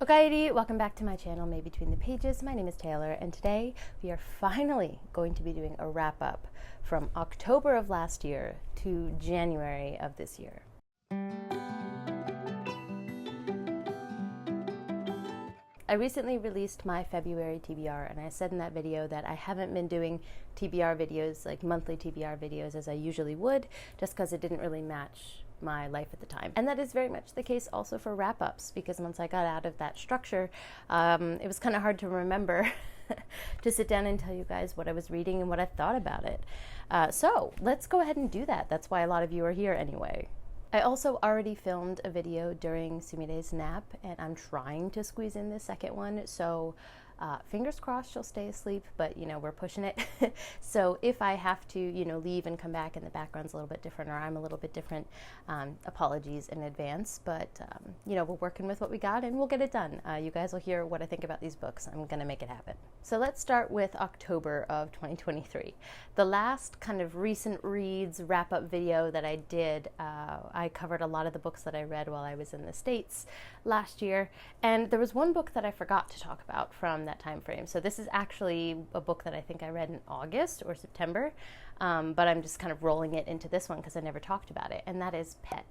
Okaeri, welcome back to my channel, May Between the Pages. My name is Taylor, and today we are finally going to be doing a wrap-up from October of last year to January of this year. I recently released my February TBR, and I said in that video that I haven't been doing TBR videos, like monthly TBR videos, as I usually would, just because it didn't really match my life at the time. And that is very much the case also for wrap-ups, because once I got out of that structure, it was kind of hard to remember to sit down and tell you guys what I was reading and what I thought about it. So let's go ahead and do that. That's why a lot of you are here anyway. I also already filmed a video during Sumire's nap, and I'm trying to squeeze in this second one, so fingers crossed she'll stay asleep, but you know, we're pushing it. So if I have to, you know, leave and come back and the background's a little bit different or I'm a little bit different, apologies in advance, but you know, we're working with what we got and we'll get it done. You guys will hear what I think about these books. I'm gonna make it happen. So let's start with October of 2023. The last kind of recent reads wrap-up video that I did, I covered a lot of the books that I read while I was in the States last year, and there was one book that I forgot to talk about from that time frame. So this is actually a book that I think I read in August or September, but I'm just kind of rolling it into this one because I never talked about it, and that is Pet.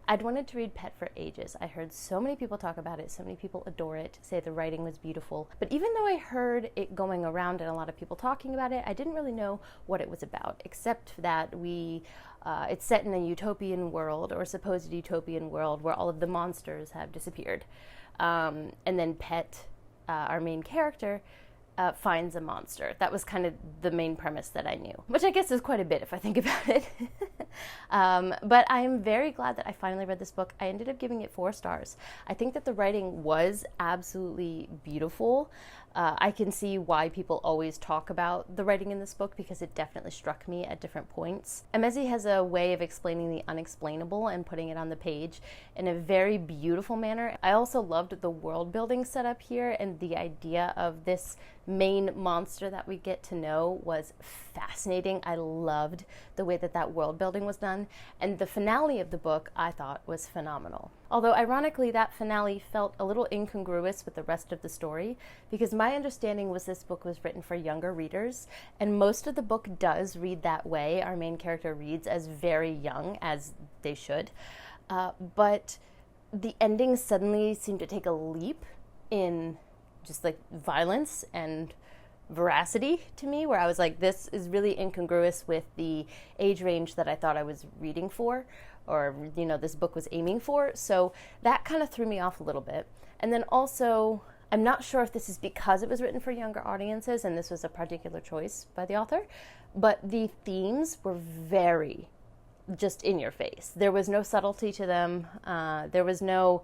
I'd wanted to read Pet for ages. I heard so many people talk about it, so many people adore it, say the writing was beautiful. But even though I heard it going around and a lot of people talking about it, I didn't really know what it was about, except that it's set in a utopian world, or supposed utopian world, where all of the monsters have disappeared. And then Pet, our main character, finds a monster. That was kind of the main premise that I knew, which I guess is quite a bit if I think about it. But I'm very glad that I finally read this book. I ended up giving it 4 stars. I think that the writing was absolutely beautiful. I can see why people always talk about the writing in this book, because it definitely struck me at different points. Emezi has a way of explaining the unexplainable and putting it on the page in a very beautiful manner. I also loved the world building setup here, and the idea of this main monster that we get to know was fascinating. I loved the way that that world building was done, and the finale of the book I thought was phenomenal. Although ironically, that finale felt a little incongruous with the rest of the story, because my understanding was this book was written for younger readers, and most of the book does read that way. Our main character reads as very young, as they should, but the ending suddenly seemed to take a leap in just like violence and veracity to me, where I was like, this is really incongruous with the age range that I thought I was reading for, or, you know, this book was aiming for. So that kind of threw me off a little bit. And then also, I'm not sure if this is because it was written for younger audiences and this was a particular choice by the author, but the themes were very just in your face. There was no subtlety to them. There was no,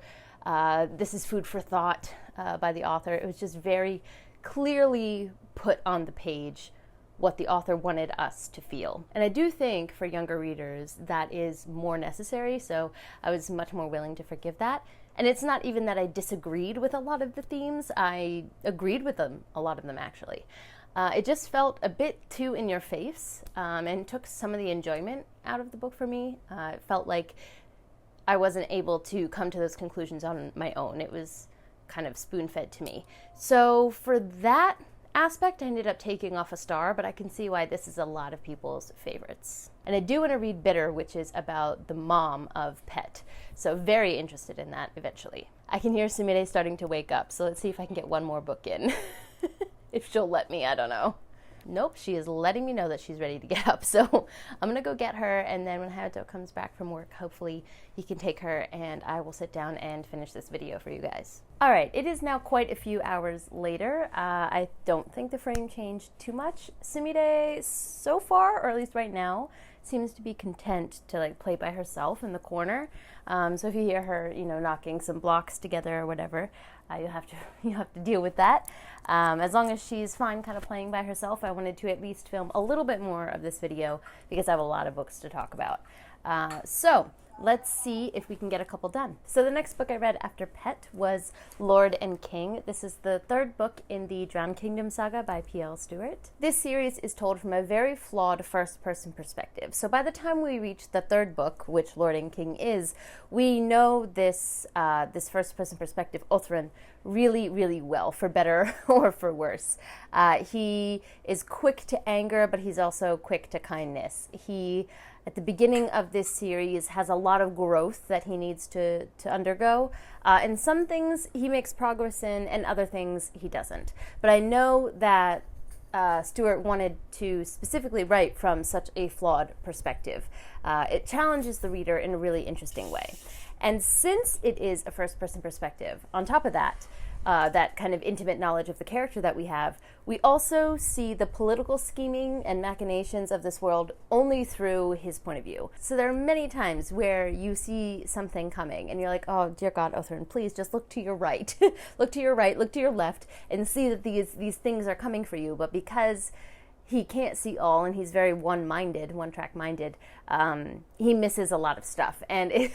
this is food for thought by the author. It was just very clearly put on the page what the author wanted us to feel. And I do think for younger readers that is more necessary, so I was much more willing to forgive that. And it's not even that I disagreed with a lot of the themes. I agreed with them, a lot of them actually. It just felt a bit too in your face, and took some of the enjoyment out of the book for me. It felt like I wasn't able to come to those conclusions on my own. It was kind of spoon-fed to me. So for that aspect, I ended up taking off a star, but I can see why this is a lot of people's favorites. And I do want to read Bitter, which is about the mom of Pet. So very interested in that eventually. I can hear Sumire starting to wake up, so let's see if I can get one more book in. If she'll let me, I don't know. Nope, she is letting me know that she's ready to get up. So I'm gonna go get her, and then when Hayato comes back from work, hopefully he can take her and I will sit down and finish this video for you guys. All right, it is now quite a few hours later. I don't think the frame changed too much. Sumire, so far, or at least right now, seems to be content to like play by herself in the corner. So if you hear her, you know, knocking some blocks together or whatever, you have to deal with that. As long as she's fine kind of playing by herself, I wanted to at least film a little bit more of this video because I have a lot of books to talk about. So Let's see if we can get a couple done. So the next book I read after Pet was Lord and King. This is the third book in the Drowned Kingdom saga by P.L. Stewart. This series is told from a very flawed first-person perspective. So by the time we reach the third book, which Lord and King is, we know this first-person perspective, Othran, really, really well, for better or for worse. He is quick to anger, but he's also quick to kindness. He, at the beginning of this series, has a lot of growth that he needs to undergo. And some things he makes progress in, and other things he doesn't. But I know that Stewart wanted to specifically write from such a flawed perspective. It challenges the reader in a really interesting way. And since it is a first-person perspective, on top of that, that kind of intimate knowledge of the character that we have, we also see the political scheming and machinations of this world only through his point of view. So there are many times where you see something coming and you're like, oh, dear God, Othran, please just look to your right. Look to your right, look to your left, and see that these things are coming for you. But because he can't see all, and he's very one-track minded, he misses a lot of stuff. And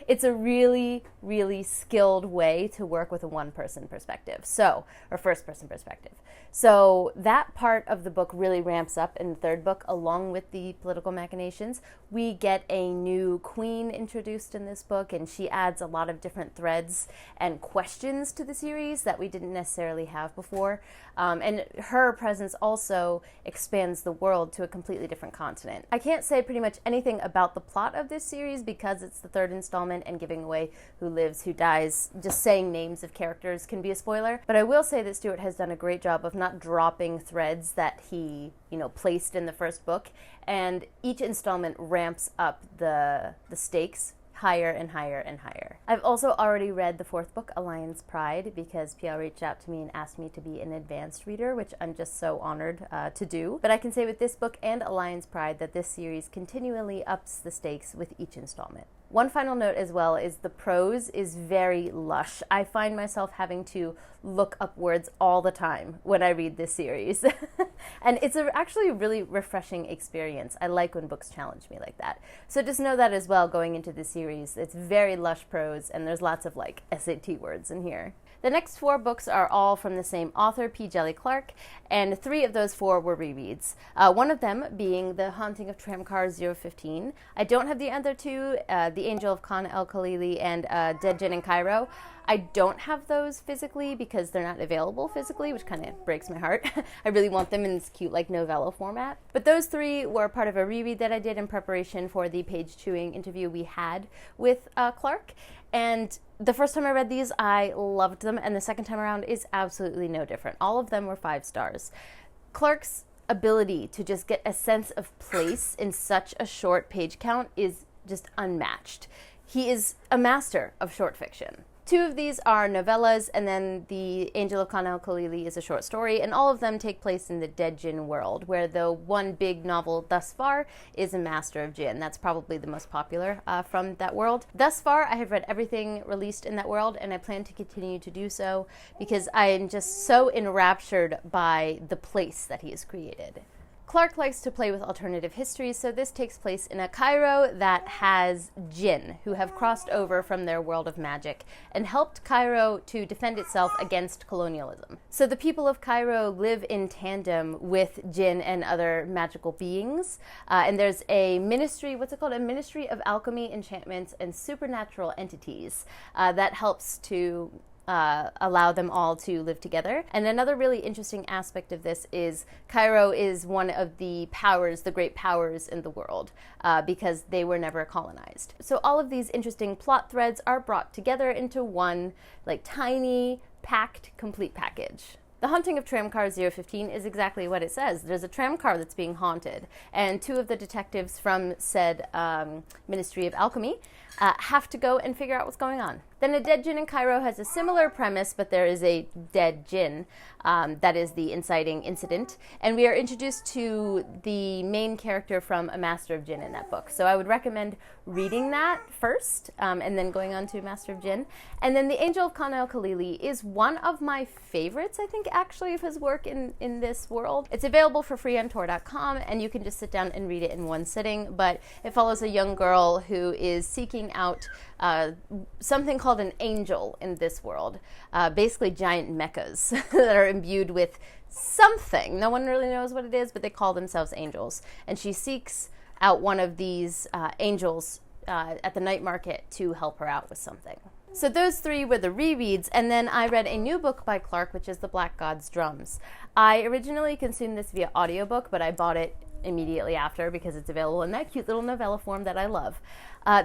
it's a really, really skilled way to work with a one-person perspective, or first-person perspective. So that part of the book really ramps up in the third book, along with the political machinations. We get a new queen introduced in this book, and she adds a lot of different threads and questions to the series that we didn't necessarily have before. And her presence also expands the world to a completely different continent. I can't say pretty much anything about the plot of this series because it's the third installment, and giving away who lives, who dies, just saying names of characters can be a spoiler. But I will say that Stewart has done a great job of not dropping threads that he, placed in the first book, and each installment ramps up the stakes higher and higher and higher. I've also already read the fourth book, Alliance Pride, because PL reached out to me and asked me to be an advanced reader, which I'm just so honored to do. But I can say with this book and Alliance Pride that this series continually ups the stakes with each installment. One final note as well is the prose is very lush. I find myself having to look up words all the time when I read this series. And it's actually a really refreshing experience. I like when books challenge me like that. So just know that as well going into the series. It's very lush prose, and there's lots of SAT words in here. The next 4 books are all from the same author, P. Djeli Clark, and 3 of those 4 were rereads. One of them being The Haunting of Tramcar 015. I don't have the other 2, The Angel of Khan el-Khalili and Dead Djinn in Cairo. I don't have those physically because they're not available physically, which kind of breaks my heart. I really want them in this cute novella format. But those 3 were part of a reread that I did in preparation for the page-chewing interview we had with Clark. And the first time I read these, I loved them, and the second time around is absolutely no different. All of them were 5 stars. Clark's ability to just get a sense of place in such a short page count is just unmatched. He is a master of short fiction. 2 of these are novellas, and then The Angel of Khan el-Khalili is a short story, and all of them take place in the Dead Djinn world, where the one big novel thus far is A Master of Djinn. That's probably the most popular from that world. Thus far, I have read everything released in that world, and I plan to continue to do so because I am just so enraptured by the place that he has created. Clark likes to play with alternative histories, so this takes place in a Cairo that has Jinn, who have crossed over from their world of magic and helped Cairo to defend itself against colonialism. So the people of Cairo live in tandem with Jinn and other magical beings, and there's a ministry, a Ministry of Alchemy, Enchantments, and Supernatural Entities that helps to allow them all to live together. And another really interesting aspect of this is Cairo is one of the powers, the great powers in the world, because they were never colonized. So all of these interesting plot threads are brought together into one tiny, packed, complete package. The Haunting of Tramcar 015 is exactly what it says. There's a tramcar that's being haunted, and 2 of the detectives from said Ministry of Alchemy have to go and figure out what's going on. Then A Dead Djinn in Cairo has a similar premise, but there is a dead djinn that is the inciting incident. And we are introduced to the main character from A Master of Jinn in that book. So I would recommend reading that first and then going on to Master of Jinn. And then The Angel of Khan el-Khalili is one of my favorites, I think, actually, of his work in this world. It's available for free on Tor.com, and you can just sit down and read it in one sitting. But it follows a young girl who is seeking out something called an angel in this world, basically giant mechas that are imbued with something. No one really knows what it is, but they call themselves angels. And she seeks out one of these angels at the night market to help her out with something. So those three were the rereads, and then I read a new book by Clarke, which is The Black God's Drums. I originally consumed this via audiobook, but I bought it immediately after because it's available in that cute little novella form that I love.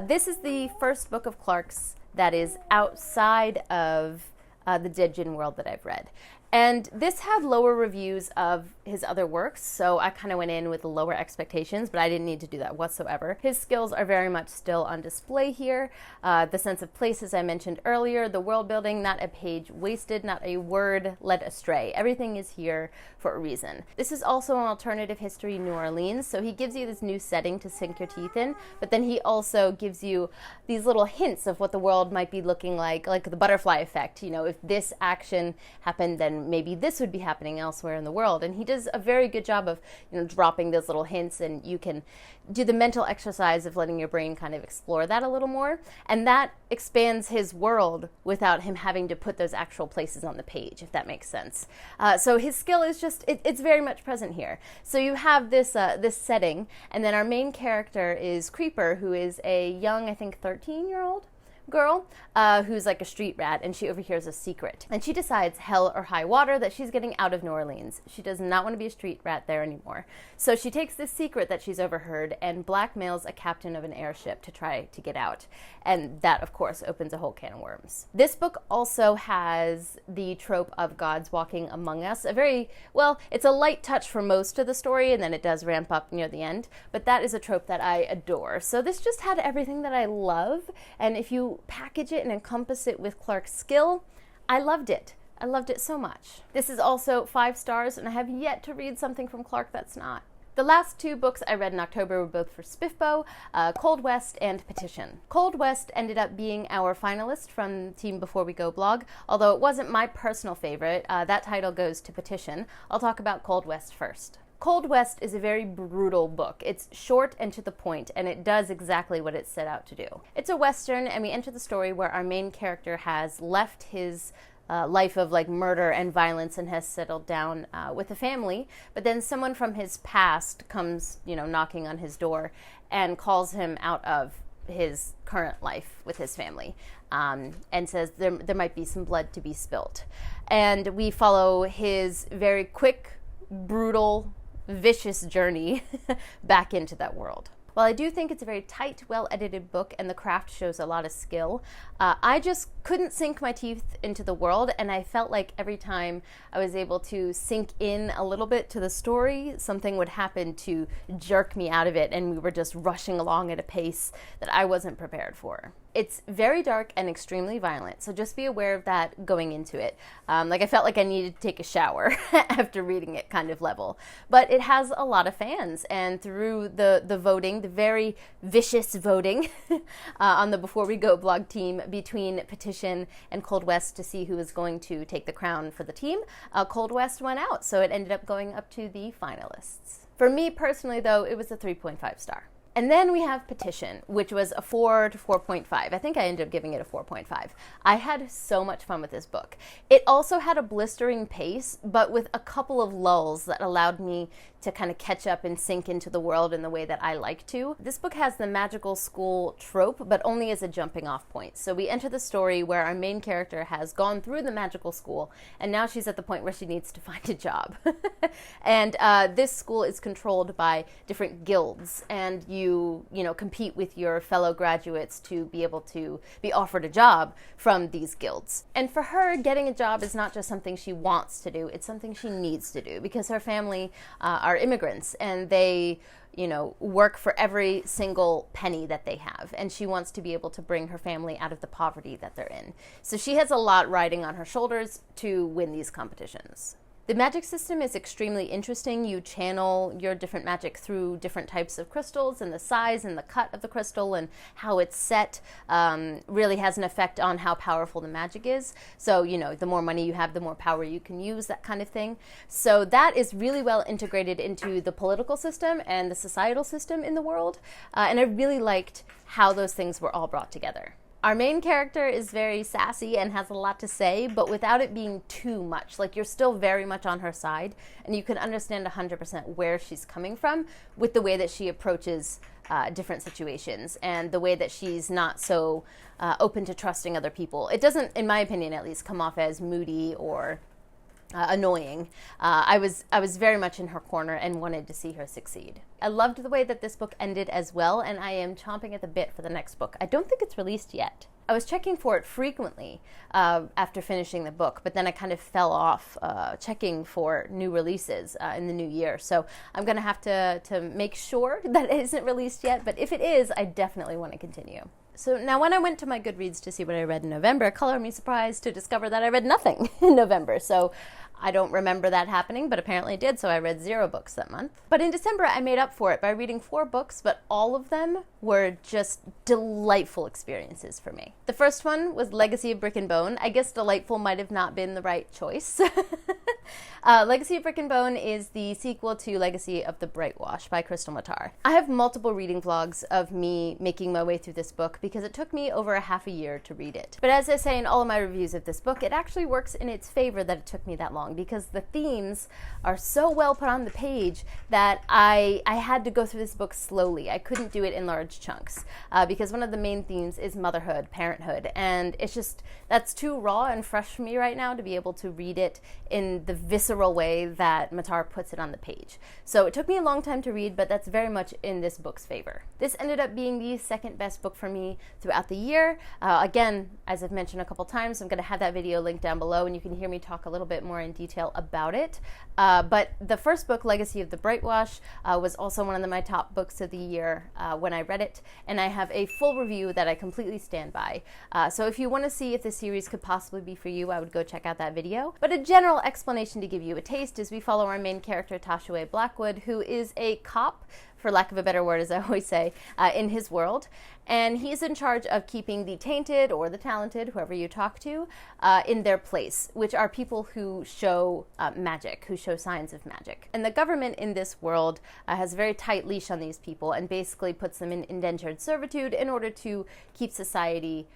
This is the first book of Clarke's that is outside of the Dead Djinn world that I've read. And this had lower reviews of his other works, so I kind of went in with lower expectations, but I didn't need to do that whatsoever. His skills are very much still on display here. The sense of place, as I mentioned earlier, the world building, not a page wasted, not a word led astray. Everything is here for a reason. This is also an alternative history New Orleans, so he gives you this new setting to sink your teeth in, but then he also gives you these little hints of what the world might be looking like the butterfly effect. You know, if this action happened, then maybe this would be happening elsewhere in the world. And he does a very good job of, dropping those little hints, and you can do the mental exercise of letting your brain kind of explore that a little more. And that expands his world without him having to put those actual places on the page, if that makes sense. So his skill is just, it's very much present here. So you have this setting, and then our main character is Creeper, who is a young, I think 13-year-old girl who's like a street rat, and she overhears a secret. And she decides, hell or high water, that she's getting out of New Orleans. She does not want to be a street rat there anymore. So she takes this secret that she's overheard and blackmails a captain of an airship to try to get out. And that, of course, opens a whole can of worms. This book also has the trope of gods walking among us. It's a light touch for most of the story, and then it does ramp up near the end. But that is a trope that I adore. So this just had everything that I love. And if you package it and encompass it with Clarke's skill, I loved it. I loved it so much. This is also 5 stars, and I have yet to read something from Clarke that's not. The last 2 books I read in October were both for Spiffbo, Cold West and Petition. Cold West ended up being our finalist from Team Before We Go blog, although it wasn't my personal favorite. That title goes to Petition. I'll talk about Cold West first. Cold West is a very brutal book. It's short and to the point, and it does exactly what it set out to do. It's a Western, and we enter the story where our main character has left his life of murder and violence and has settled down with a family, but then someone from his past comes, knocking on his door and calls him out of his current life with his family, and says there might be some blood to be spilt. And we follow his very quick, brutal, vicious journey back into that world. While I do think it's a very tight, well-edited book and the craft shows a lot of skill, I just couldn't sink my teeth into the world, and I felt like every time I was able to sink in a little bit to the story, something would happen to jerk me out of it, and we were just rushing along at a pace that I wasn't prepared for. It's very dark and extremely violent, so just be aware of that going into it. I felt like I needed to take a shower after reading it kind of level. But it has a lot of fans, and through the voting, the very vicious voting on the Before We Go blog team between Petition and Cold West to see who was going to take the crown for the team, Cold West won out, so it ended up going up to the finalists. For me personally, though, it was a 3.5 star. And then we have Petition, which was a 4 to 4.5. I think I ended up giving it a 4.5. I had so much fun with this book. It also had a blistering pace, but with a couple of lulls that allowed me to kind of catch up and sink into the world in the way that I like to. This book has the magical school trope, but only as a jumping off point. So we enter the story where our main character has gone through the magical school, and now she's at the point where she needs to find a job. And this school is controlled by different guilds, and you, compete with your fellow graduates to be able to be offered a job from these guilds. And for her, getting a job is not just something she wants to do, it's something she needs to do because her family are immigrants and they work for every single penny that they have. And she wants to be able to bring her family out of the poverty that they're in. So she has a lot riding on her shoulders to win these competitions. The magic system is extremely interesting. You channel your different magic through different types of crystals, and the size and the cut of the crystal and how it's set really has an effect on how powerful the magic is. So, the more money you have, the more power you can use, that kind of thing. So that is really well integrated into the political system and the societal system in the world. And I really liked how those things were all brought together. Our main character is very sassy and has a lot to say, but without it being too much. Like, you're still very much on her side, and you can understand 100% where she's coming from with the way that she approaches different situations and the way that she's not so open to trusting other people. It doesn't, in my opinion at least, come off as moody or annoying. I was very much in her corner and wanted to see her succeed. I loved the way that this book ended as well, and I am chomping at the bit for the next book. I don't think it's released yet. I was checking for it frequently after finishing the book, but then I kind of fell off checking for new releases in the new year. So I'm going to have to make sure that it isn't released yet, but if it is, I definitely want to continue. So now when I went to my Goodreads to see what I read in November, color me surprised to discover that I read nothing in November. So I don't remember that happening, but apparently it did, so I read 0 books that month. But in December, I made up for it by reading 4 books, but all of them were just delightful experiences for me. The first one was Legacy of Brick and Bone. I guess delightful might have not been the right choice. Legacy of Brick and Bone is the sequel to Legacy of the Brightwash by Crystal Matar. I have multiple reading vlogs of me making my way through this book because it took me over a half a year to read it. But as I say in all of my reviews of this book, it actually works in its favor that it took me that long because the themes are so well put on the page that I had to go through this book slowly. I couldn't do it in large chunks because one of the main themes is motherhood, parenthood, and it's just, that's too raw and fresh for me right now to be able to read it in the visceral way that Matar puts it on the page. So it took me a long time to read, but that's very much in this book's favor. This ended up being the second best book for me throughout the year. Again, as I've mentioned a couple times, I'm going to have that video linked down below and you can hear me talk a little bit more in detail about it. But the first book, Legacy of the Brightwash, was also one of my top books of the year when I read it, and I have a full review that I completely stand by. So if you want to see if this series could possibly be for you, I would go check out that video. But a general explanation to give you a taste is we follow our main character, Tashawe Blackwood, who is a cop, for lack of a better word, as I always say, in his world. And he's in charge of keeping the tainted or the talented, whoever you talk to, in their place, which are people who show magic, who show signs of magic. And the government in this world has a very tight leash on these people and basically puts them in indentured servitude in order to keep society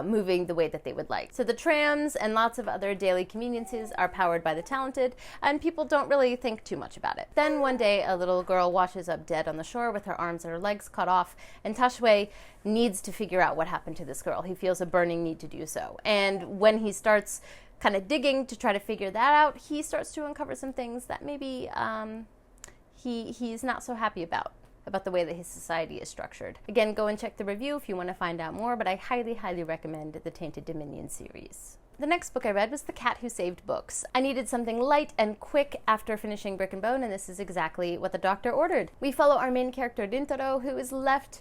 moving the way that they would like. So the trams and lots of other daily conveniences are powered by the talented, and people don't really think too much about it. Then one day, a little girl washes up dead on the shore with her arms and her legs cut off, and Tashawe needs to figure out what happened to this girl. He feels a burning need to do so. And when he starts kind of digging to try to figure that out, he starts to uncover some things that maybe he's not so happy about the way that his society is structured. Again, go and check the review if you want to find out more, but I highly, highly recommend the Tainted Dominion series. The next book I read was The Cat Who Saved Books. I needed something light and quick after finishing Brick and Bone, and this is exactly what the doctor ordered. We follow our main character, Rintaro, who is left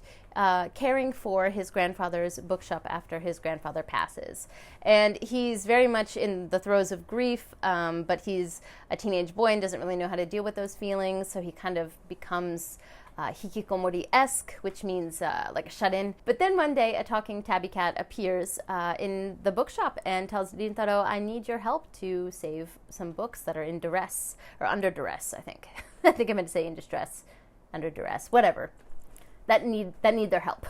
caring for his grandfather's bookshop after his grandfather passes. And he's very much in the throes of grief, but he's a teenage boy and doesn't really know how to deal with those feelings, so he kind of becomes hikikomori-esque, which means like a shut-in. But then one day, a talking tabby cat appears in the bookshop and tells Rintaro, I need your help to save some books that are in duress, or under duress, I think. I think I meant to say in distress, under duress, whatever. That need their help.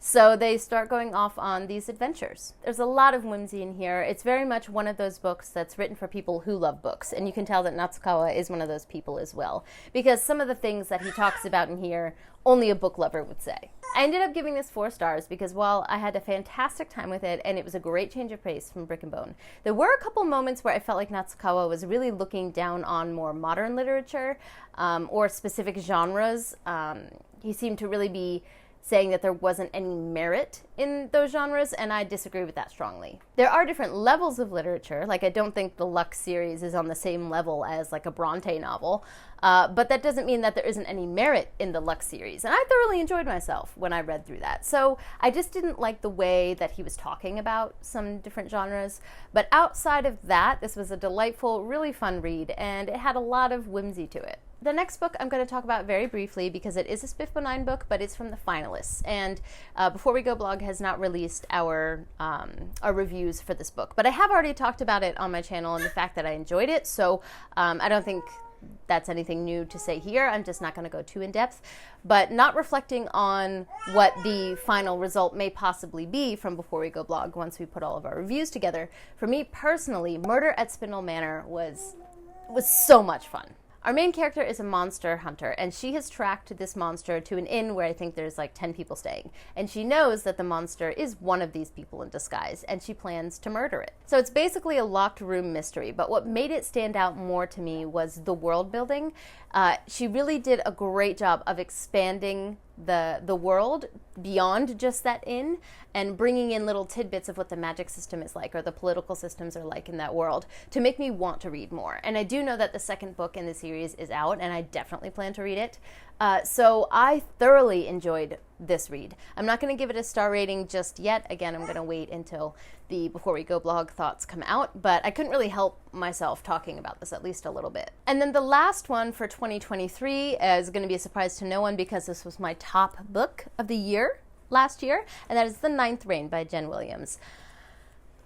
So they start going off on these adventures. There's a lot of whimsy in here. It's very much one of those books that's written for people who love books, and you can tell that Natsukawa is one of those people as well, because some of the things that he talks about in here, only a book lover would say. I ended up giving this 4 stars because while I had a fantastic time with it and it was a great change of pace from Brick and Bone, there were a couple moments where I felt like Natsukawa was really looking down on more modern literature or specific genres. he seemed to really be saying that there wasn't any merit in those genres, and I disagree with that strongly. There are different levels of literature. Like, I don't think the Lux series is on the same level as like a Bronte novel, but that doesn't mean that there isn't any merit in the Lux series, and I thoroughly enjoyed myself when I read through that. So I just didn't like the way that he was talking about some different genres, but outside of that, this was a delightful, really fun read, and it had a lot of whimsy to it. The next book I'm going to talk about very briefly because it is a Spiffbo 9 book, but it's from the finalists. And Before We Go blog has not released our reviews for this book. But I have already talked about it on my channel and the fact that I enjoyed it. So I don't think that's anything new to say here. I'm just not going to go too in depth. But not reflecting on what the final result may possibly be from Before We Go blog once we put all of our reviews together. For me personally, Murder at Spindle Manor was so much fun. Our main character is a monster hunter, and she has tracked this monster to an inn where I think there's like 10 people staying. And she knows that the monster is one of these people in disguise, and she plans to murder it. So it's basically a locked room mystery, but what made it stand out more to me was the world building. She really did a great job of expanding the world beyond just that inn and bringing in little tidbits of what the magic system is like or the political systems are like in that world to make me want to read more. And I do know that the second book in the series is out, and I definitely plan to read it. So I thoroughly enjoyed this read. I'm not going to give it a star rating just yet. Again, I'm going to wait until the Before We Go blog thoughts come out, but I couldn't really help myself talking about this at least a little bit. And then the last one for 2023 is going to be a surprise to no one because this was my top book of the year last year, and that is The Ninth Reign by Jen Williams.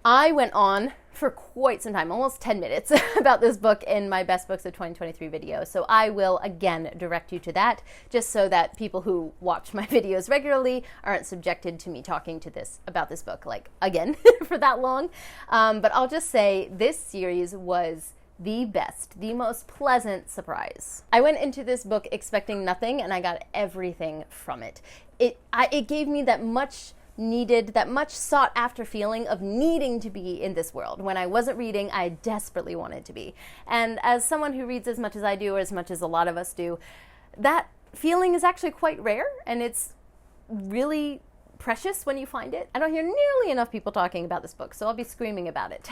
I went on for quite some time, almost 10 minutes, about this book in my Best Books of 2023 video. So I will, again, direct you to that, just so that people who watch my videos regularly aren't subjected to me talking to about this book, like, again, for that long. But I'll just say this series was the best, the most pleasant surprise. I went into this book expecting nothing, and I got everything from it. It gave me that much needed, that much sought after feeling of needing to be in this world. When I wasn't reading, I desperately wanted to be. And as someone who reads as much as I do, or as much as a lot of us do, that feeling is actually quite rare, and it's really precious when you find it. I don't hear nearly enough people talking about this book, so I'll be screaming about it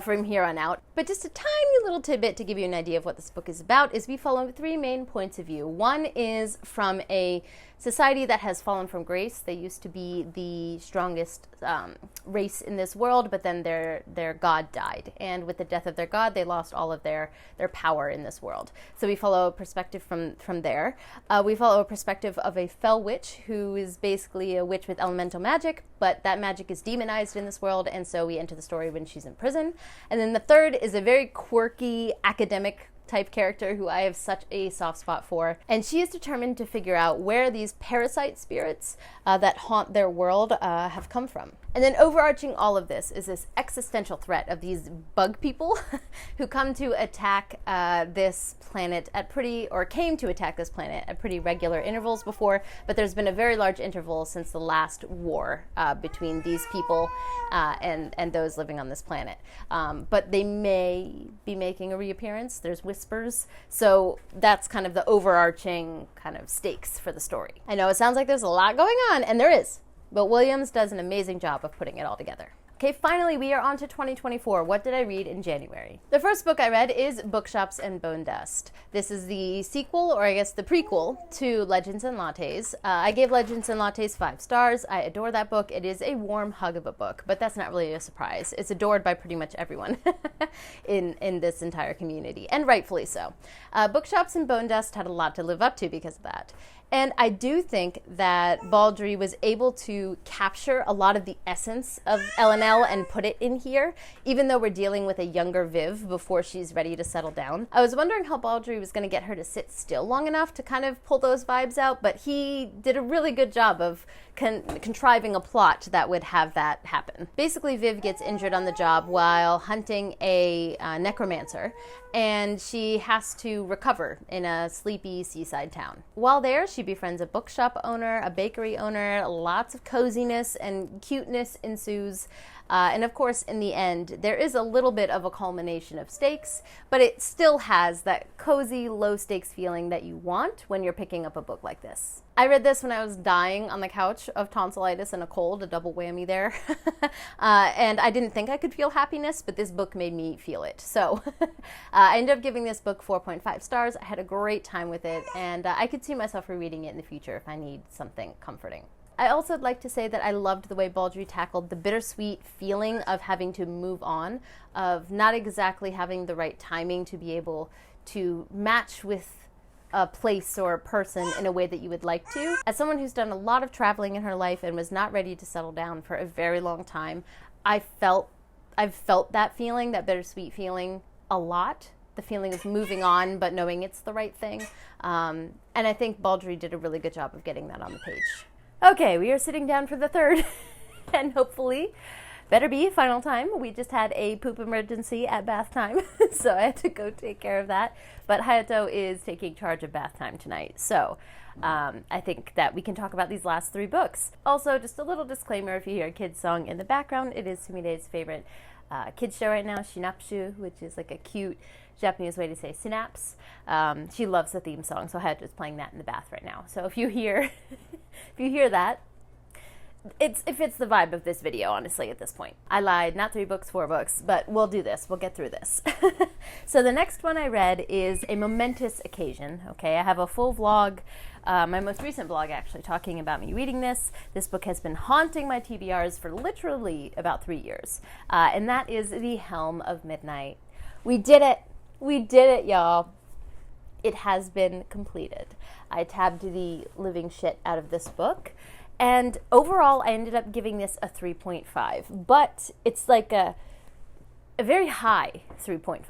from here on out. But just a tiny little tidbit to give you an idea of what this book is about is we follow 3 main points of view. One is from a society that has fallen from grace. They used to be the strongest race in this world, but then their god died. And with the death of their god, they lost all of their power in this world. So we follow a perspective from there. We follow a perspective of a fell witch who is basically a witch with elemental magic, but that magic is demonized in this world, and so we enter the story when she's in prison. And then the third is a very quirky academic type character who I have such a soft spot for, and she is determined to figure out where these parasite spirits that haunt their world have come from. And then overarching all of this is this existential threat of these bug people who come to attack this planet came to attack this planet at pretty regular intervals before, but there's been a very large interval since the last war between these people and those living on this planet. But they may be making a reappearance. There's whispers. So that's kind of the overarching kind of stakes for the story. I know it sounds like there's a lot going on, and there is. But Williams does an amazing job of putting it all together. Okay, finally, we are on to 2024. What did I read in January? The first book I read is Bookshops and Bone Dust. This is the sequel, or I guess the prequel, to Legends and Lattes. I gave Legends and Lattes 5 stars. I adore that book. It is a warm hug of a book, but that's not really a surprise. It's adored by pretty much everyone in this entire community, and rightfully so. Bookshops and Bone Dust had a lot to live up to because of that. And I do think that Baldry was able to capture a lot of the essence of L&L and put it in here, even though we're dealing with a younger Viv before she's ready to settle down. I was wondering how Baldry was going to get her to sit still long enough to kind of pull those vibes out, but he did a really good job of contriving a plot that would have that happen. Basically, Viv gets injured on the job while hunting a necromancer, and she has to recover in a sleepy seaside town. While there, she befriends a bookshop owner, a bakery owner, lots of coziness and cuteness ensues. And of course, in the end, there is a little bit of a culmination of stakes, but it still has that cozy, low-stakes feeling that you want when you're picking up a book like this. I read this when I was dying on the couch of tonsillitis and a cold, a double whammy there. And I didn't think I could feel happiness, but this book made me feel it. So I ended up giving this book 4.5 stars. I had a great time with it, and I could see myself rereading it in the future if I need something comforting. I also would like to say that I loved the way Baldry tackled the bittersweet feeling of having to move on, of not exactly having the right timing to be able to match with a place or a person in a way that you would like to. As someone who's done a lot of traveling in her life and was not ready to settle down for a very long time, I've felt that feeling, that bittersweet feeling, a lot. The feeling of moving on but knowing it's the right thing. And I think Baldry did a really good job of getting that on the page. Okay, we are sitting down for the third and hopefully better be final time. We just had a poop emergency at bath time, so I had to go take care of that. But Hayato is taking charge of bath time tonight, so I think that we can talk about these last 3 books. Also, just a little disclaimer, if you hear a kid's song in the background, it is Sumire's favorite kids show right now, Shinapshu, which is like a cute Japanese way to say synapse. She loves the theme song, so Hayato is playing that in the bath right now. So if you hear that, it fits the vibe of this video, honestly, at this point. I lied, not 3 books, 4 books, but we'll do this. We'll get through this. So the next one I read is A Momentous Occasion. Okay, I have a full vlog, my most recent vlog actually, talking about me reading this. This book has been haunting my TBRs for literally about 3 years. And that is The Helm of Midnight. We did it! We did it, y'all. It has been completed. I tabbed the living shit out of this book. And overall, I ended up giving this a 3.5, but it's like a very high 3.5.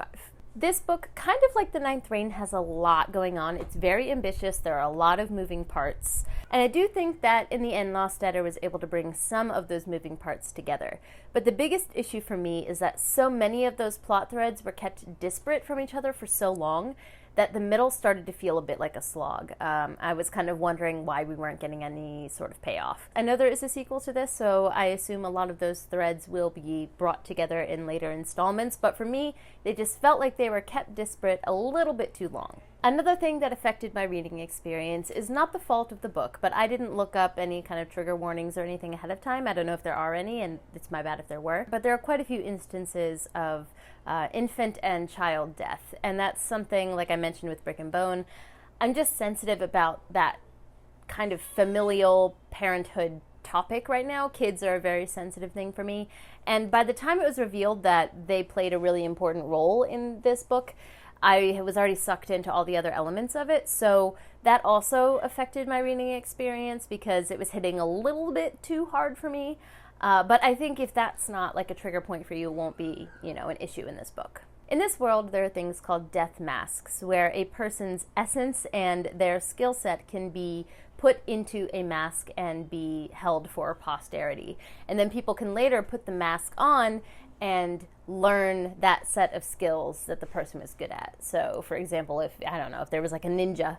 This book, kind of like The Ninth Reign, has a lot going on. It's very ambitious. There are a lot of moving parts. And I do think that in the end, Lostetter was able to bring some of those moving parts together. But the biggest issue for me is that so many of those plot threads were kept disparate from each other for so long that the middle started to feel a bit like a slog. I was kind of wondering why we weren't getting any sort of payoff. I know there is a sequel to this, so I assume a lot of those threads will be brought together in later installments, but for me, they just felt like they were kept disparate a little bit too long. Another thing that affected my reading experience is not the fault of the book, but I didn't look up any kind of trigger warnings or anything ahead of time. I don't know if there are any, and it's my bad if there were. But there are quite a few instances of infant and child death, and that's something, like I mentioned with Brick and Bone, I'm just sensitive about that kind of familial parenthood topic right now. Kids are a very sensitive thing for me, and by the time it was revealed that they played a really important role in this book, I was already sucked into all the other elements of it, so that also affected my reading experience because it was hitting a little bit too hard for me. But I think if that's not like a trigger point for you, it won't be, an issue in this book. In this world, there are things called death masks, where a person's essence and their skill set can be put into a mask and be held for posterity. And then people can later put the mask on and learn that set of skills that the person was good at. So, for example, if there was like a ninja,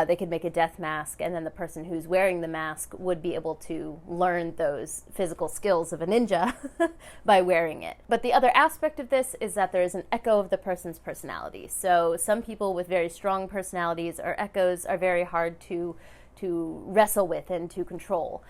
they could make a death mask, and then the person who's wearing the mask would be able to learn those physical skills of a ninja by wearing it. But the other aspect of this is that there is an echo of the person's personality. So some people with very strong personalities or echoes are very hard to wrestle with and to control.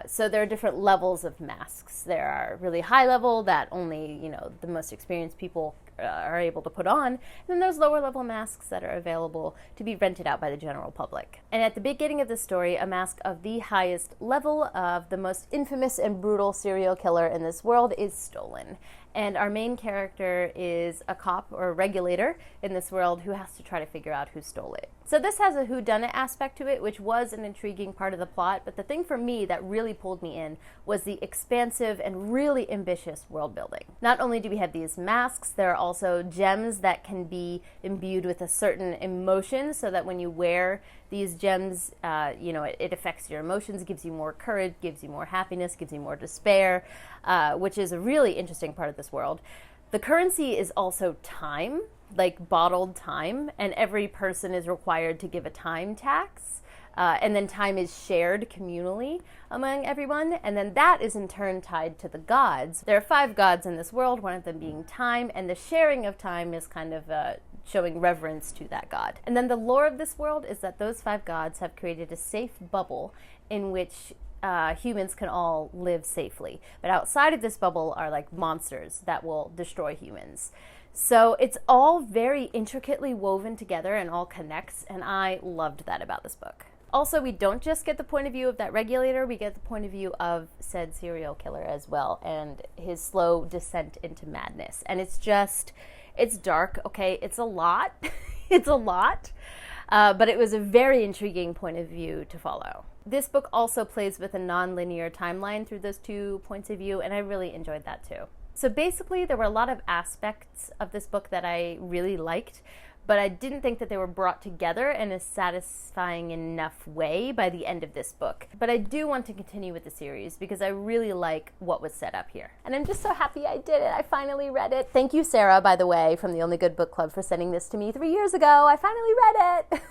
So there are different levels of masks. There are really high level that only, the most experienced people are able to put on. And then there's lower level masks that are available to be rented out by the general public. And at the beginning of the story, a mask of the highest level of the most infamous and brutal serial killer in this world is stolen. And our main character is a cop or a regulator in this world who has to try to figure out who stole it. So this has a whodunit aspect to it, which was an intriguing part of the plot, but the thing for me that really pulled me in was the expansive and really ambitious world building. Not only do we have these masks, there are also gems that can be imbued with a certain emotion, so that when you wear these gems, it affects your emotions, gives you more courage, gives you more happiness, gives you more despair, which is a really interesting part of this world. The currency is also time, like bottled time, and every person is required to give a time tax. and then time is shared communally among everyone, and then that is in turn tied to the gods. There are 5 gods in this world, one of them being time, and the sharing of time is kind of showing reverence to that god. And then the lore of this world is that those 5 gods have created a safe bubble in which humans can all live safely. But outside of this bubble are like monsters that will destroy humans. So it's all very intricately woven together and all connects, and I loved that about this book. Also, we don't just get the point of view of that regulator, we get the point of view of said serial killer as well, and his slow descent into madness. And it's dark, okay? It's a lot. It's a lot. But it was a very intriguing point of view to follow. This book also plays with a non-linear timeline through those 2 points of view, and I really enjoyed that too. So basically, there were a lot of aspects of this book that I really liked, but I didn't think that they were brought together in a satisfying enough way by the end of this book. But I do want to continue with the series because I really like what was set up here. And I'm just so happy I did it. I finally read it. Thank you, Sarah, by the way, from the Only Good Book Club for sending this to me 3 years ago. I finally read it.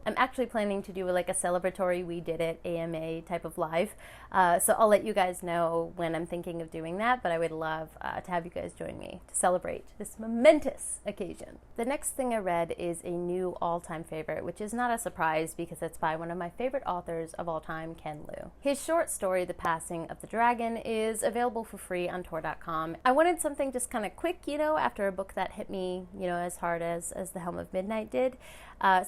I'm actually planning to do like a celebratory We Did It AMA type of live. So I'll let you guys know when I'm thinking of doing that, but I would love to have you guys join me to celebrate this momentous occasion. The next thing I read is a new all-time favorite, which is not a surprise because it's by one of my favorite authors of all time, Ken Liu. His short story, The Passing of the Dragon, is available for free on Tor.com. I wanted something just kind of quick, after a book that hit me, as hard as The Helm of Midnight did.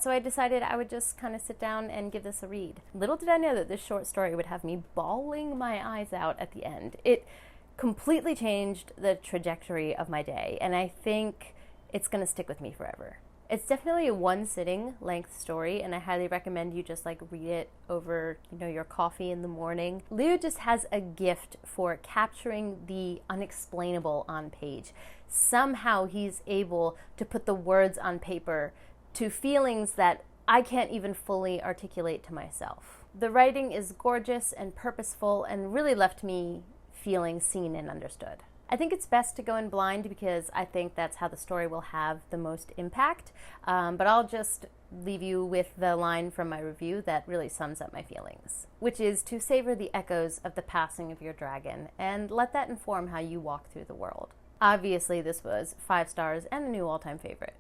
So I decided I would just kind of sit down and give this a read. Little did I know that this short story would have me bawling my eyes out at the end. It completely changed the trajectory of my day, and I think it's going to stick with me forever. It's definitely a one-sitting length story, and I highly recommend you just read it over, your coffee in the morning. Liu just has a gift for capturing the unexplainable on page. Somehow he's able to put the words on paper to feelings that I can't even fully articulate to myself. The writing is gorgeous and purposeful and really left me feeling seen and understood. I think it's best to go in blind because I think that's how the story will have the most impact, but I'll just leave you with the line from my review that really sums up my feelings, which is to savor the echoes of the passing of your dragon and let that inform how you walk through the world. Obviously, this was 5 stars and a new all-time favorite.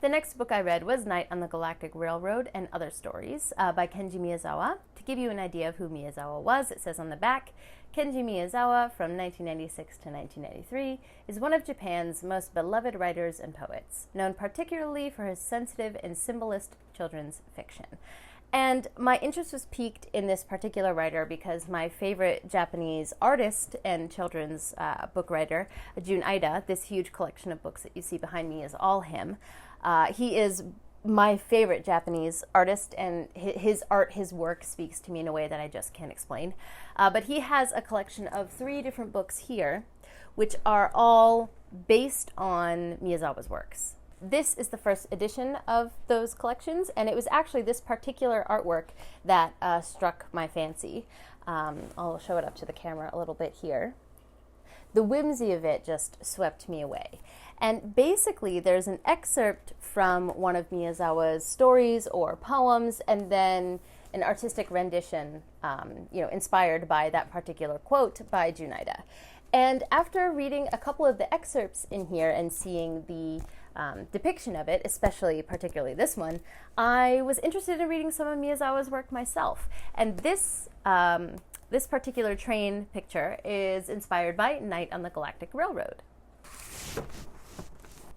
The next book I read was Night on the Galactic Railroad and Other Stories by Kenji Miyazawa. To give you an idea of who Miyazawa was, it says on the back, Kenji Miyazawa, from 1996 to 1993, is one of Japan's most beloved writers and poets, known particularly for his sensitive and symbolist children's fiction. And my interest was piqued in this particular writer because my favorite Japanese artist and children's book writer, Jun Aida, this huge collection of books that you see behind me is all him. He is my favorite Japanese artist, and his art, his work speaks to me in a way that I just can't explain. But he has a collection of 3 different books here, which are all based on Miyazawa's works. This is the first edition of those collections, and it was actually this particular artwork that struck my fancy. I'll show it up to the camera a little bit here. The whimsy of it just swept me away. And basically, there's an excerpt from one of Miyazawa's stories or poems, and then an artistic rendition, inspired by that particular quote by Jun Aida. And after reading a couple of the excerpts in here and seeing the depiction of it, particularly this one, I was interested in reading some of Miyazawa's work myself. And this particular train picture is inspired by Night on the Galactic Railroad.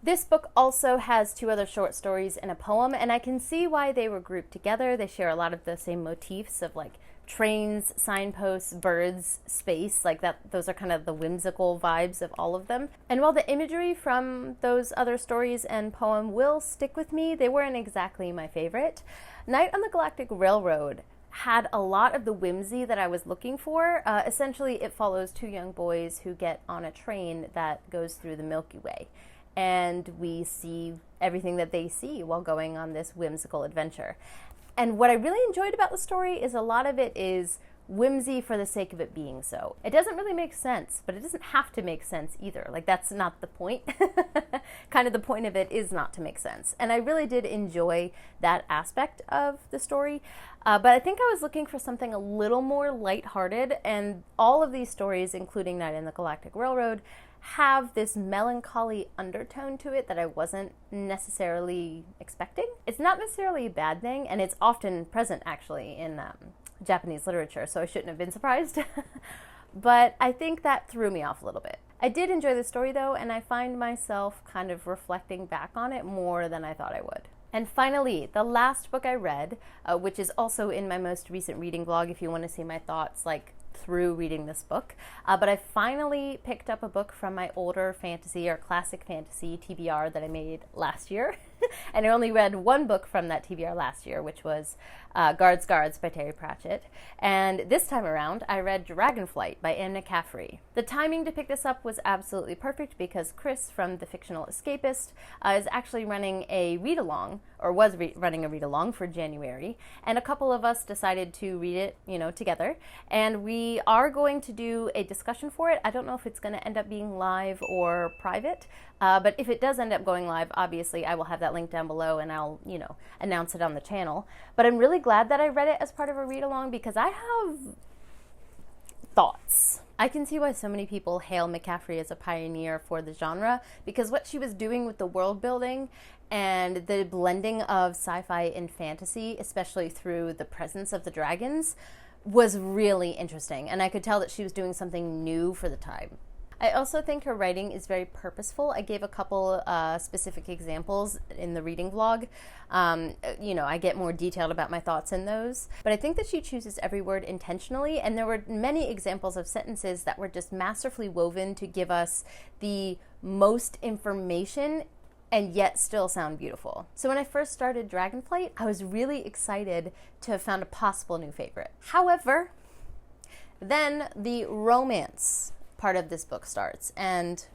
This book also has 2 other short stories and a poem, and I can see why they were grouped together. They share a lot of the same motifs of trains, signposts, birds, space, those are kind of the whimsical vibes of all of them. And while the imagery from those other stories and poem will stick with me, they weren't exactly my favorite. Night on the Galactic Railroad had a lot of the whimsy that I was looking for. Essentially, it follows 2 young boys who get on a train that goes through the Milky Way. And we see everything that they see while going on this whimsical adventure. And what I really enjoyed about the story is a lot of it is whimsy for the sake of it being so. It doesn't really make sense, but it doesn't have to make sense either. That's not the point. kind of the point of it is not to make sense. And I really did enjoy that aspect of the story. But I think I was looking for something a little more lighthearted, and all of these stories, including Night in the Galactic Railroad, have this melancholy undertone to it that I wasn't necessarily expecting. It's not necessarily a bad thing, and it's often present actually in Japanese literature, so I shouldn't have been surprised. But I think that threw me off a little bit. I did enjoy the story though, and I find myself kind of reflecting back on it more than I thought I would. And finally, the last book I read, which is also in my most recent reading vlog if you want to see my thoughts like through reading this book, but I finally picked up a book from my older fantasy or classic fantasy TBR that I made last year. And I only read one book from that TBR last year, which was Guards Guards by Terry Pratchett. And this time around, I read Dragonflight by Anne McCaffrey. The timing to pick this up was absolutely perfect because Chris from The Fictional Escapist is actually running a read-along, or was running a read-along for January. And a couple of us decided to read it, together. And we are going to do a discussion for it. I don't know if it's going to end up being live or private. But if it does end up going live, obviously I will have that link down below and I'll, announce it on the channel. But I'm really glad that I read it as part of a read-along because I have thoughts. I can see why so many people hail McCaffrey as a pioneer for the genre because what she was doing with the world building and the blending of sci-fi and fantasy, especially through the presence of the dragons, was really interesting. And I could tell that she was doing something new for the time. I also think her writing is very purposeful. I gave a couple specific examples in the reading vlog. I get more detailed about my thoughts in those. But I think that she chooses every word intentionally, and there were many examples of sentences that were just masterfully woven to give us the most information and yet still sound beautiful. So when I first started Dragonflight, I was really excited to have found a possible new favorite. However, then the romance part of this book starts, and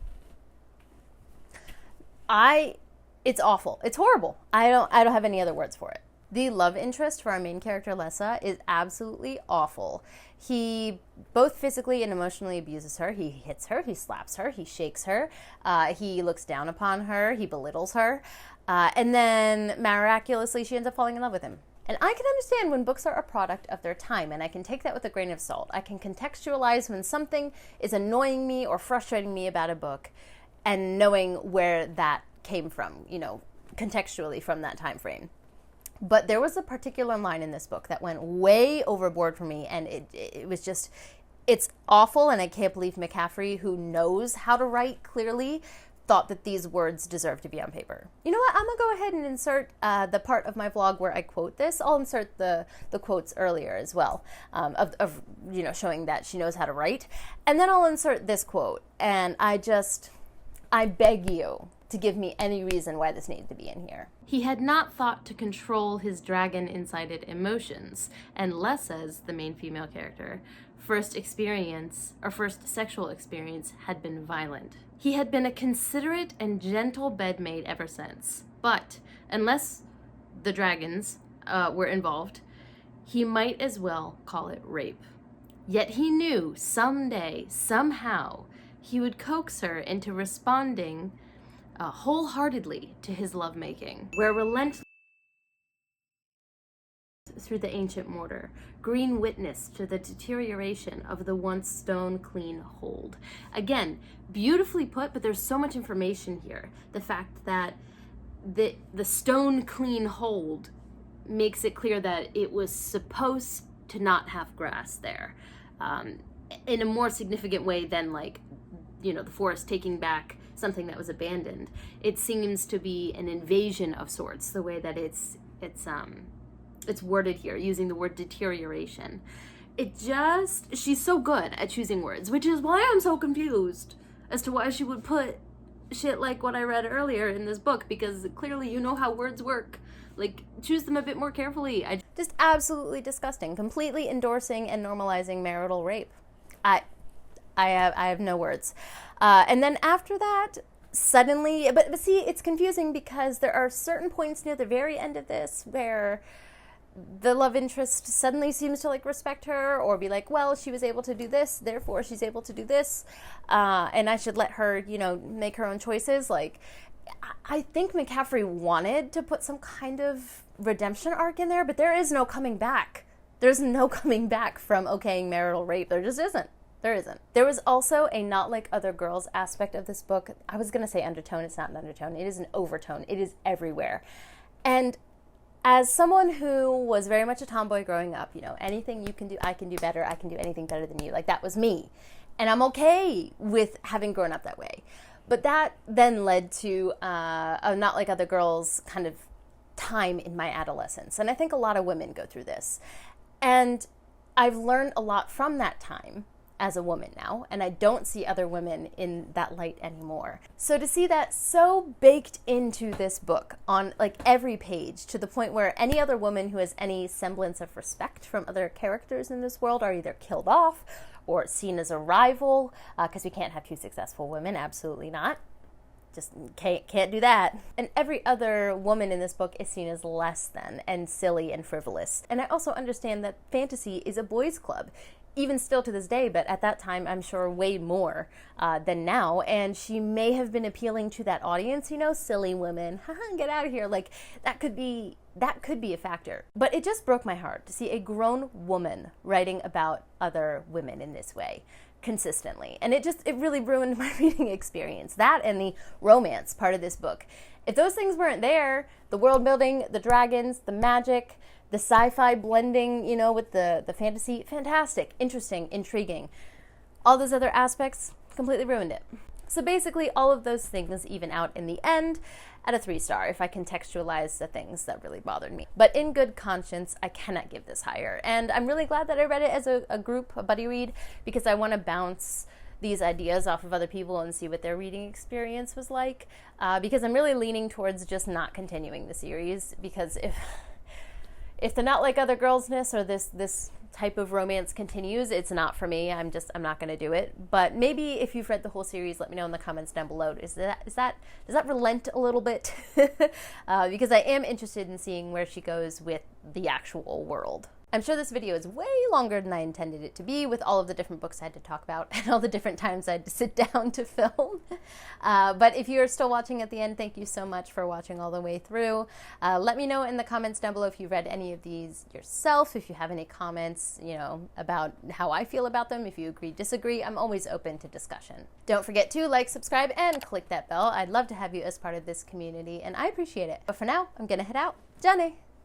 it's awful. It's horrible. I don't have any other words for it. The love interest for our main character, Lessa, is absolutely awful. He both physically and emotionally abuses her. He hits her, he slaps her, he shakes her, he looks down upon her, he belittles her, and then miraculously she ends up falling in love with him. And I can understand when books are a product of their time, and I can take that with a grain of salt. I can contextualize when something is annoying me or frustrating me about a book and knowing where that came from, contextually from that time frame. But there was a particular line in this book that went way overboard for me, and it was just, it's awful, and I can't believe McCaffrey, who knows how to write clearly, thought that these words deserve to be on paper. You know what? I'm gonna go ahead and insert the part of my vlog where I quote this. I'll insert the quotes earlier as well, of showing that she knows how to write. And then I'll insert this quote. And I beg you to give me any reason why this needed to be in here. He had not thought to control his dragon-incited emotions, and Lessa's, the main female character, first sexual experience had been violent. He had been a considerate and gentle bedmate ever since, but unless the dragons were involved, he might as well call it rape. Yet he knew someday, somehow, he would coax her into responding wholeheartedly to his lovemaking, where relentless through the ancient mortar, green witness to the deterioration of the once stone-clean hold. Again, beautifully put, but there's so much information here. The fact that the stone-clean hold makes it clear that it was supposed to not have grass there, in a more significant way than the forest taking back something that was abandoned. It seems to be an invasion of sorts, the way that it's worded here, using the word deterioration. She's so good at choosing words, which is why I'm so confused as to why she would put shit like what I read earlier in this book, because clearly you know how words work. Choose them a bit more carefully. Just absolutely disgusting. Completely endorsing and normalizing marital rape. I have no words. And then after that, suddenly, but see, it's confusing because there are certain points near the very end of this where the love interest suddenly seems to respect her, or be well, she was able to do this, therefore she's able to do this, and I should let her, make her own choices. I think McCaffrey wanted to put some kind of redemption arc in there, but there is no coming back. There's no coming back from okaying marital rape. There just isn't. There isn't. There was also a not like other girls aspect of this book. I was going to say undertone. It's not an undertone. It is an overtone. It is everywhere. And as someone who was very much a tomboy growing up, you know, anything you can do, I can do better. I can do anything better than you. Like, that was me. And I'm okay with having grown up that way. But that then led to a not like other girls kind of time in my adolescence. And I think a lot of women go through this. And I've learned a lot from that time as a woman now, and I don't see other women in that light anymore. So to see that so baked into this book on like every page, to the point where any other woman who has any semblance of respect from other characters in this world are either killed off or seen as a rival, because we can't have two successful women, absolutely not. Just can't do that. And every other woman in this book is seen as less than and silly and frivolous. And I also understand that fantasy is a boys' club, even still to this day, but at that time, I'm sure way more than now. And she may have been appealing to that audience, you know, silly women, get out of here. Like, that could be a factor. But it just broke my heart to see a grown woman writing about other women in this way consistently. And it really ruined my reading experience. That and the romance part of this book. If those things weren't there, the world building, the dragons, the magic, the sci-fi blending, you know, with the fantasy, fantastic, interesting, intriguing. All those other aspects completely ruined it. So basically, all of those things even out in the end at a 3-star if I contextualize the things that really bothered me. But in good conscience, I cannot give this higher. And I'm really glad that I read it as a group, a buddy read, because I want to bounce these ideas off of other people and see what their reading experience was like. Because I'm really leaning towards just not continuing the series, because if the not like other girlsness or this type of romance continues, it's not for me. I'm not going to do it. But maybe if you've read the whole series, let me know in the comments down below. Does that relent a little bit? Because I am interested in seeing where she goes with the actual world. I'm sure this video is way longer than I intended it to be, with all of the different books I had to talk about and all the different times I had to sit down to film. But if you're still watching at the end, thank you so much for watching all the way through. Let me know in the comments down below if you read any of these yourself, if you have any comments, you know, about how I feel about them, if you agree, disagree. I'm always open to discussion. Don't forget to like, subscribe, and click that bell. I'd love to have you as part of this community, and I appreciate it. But for now, I'm gonna head out. Johnny!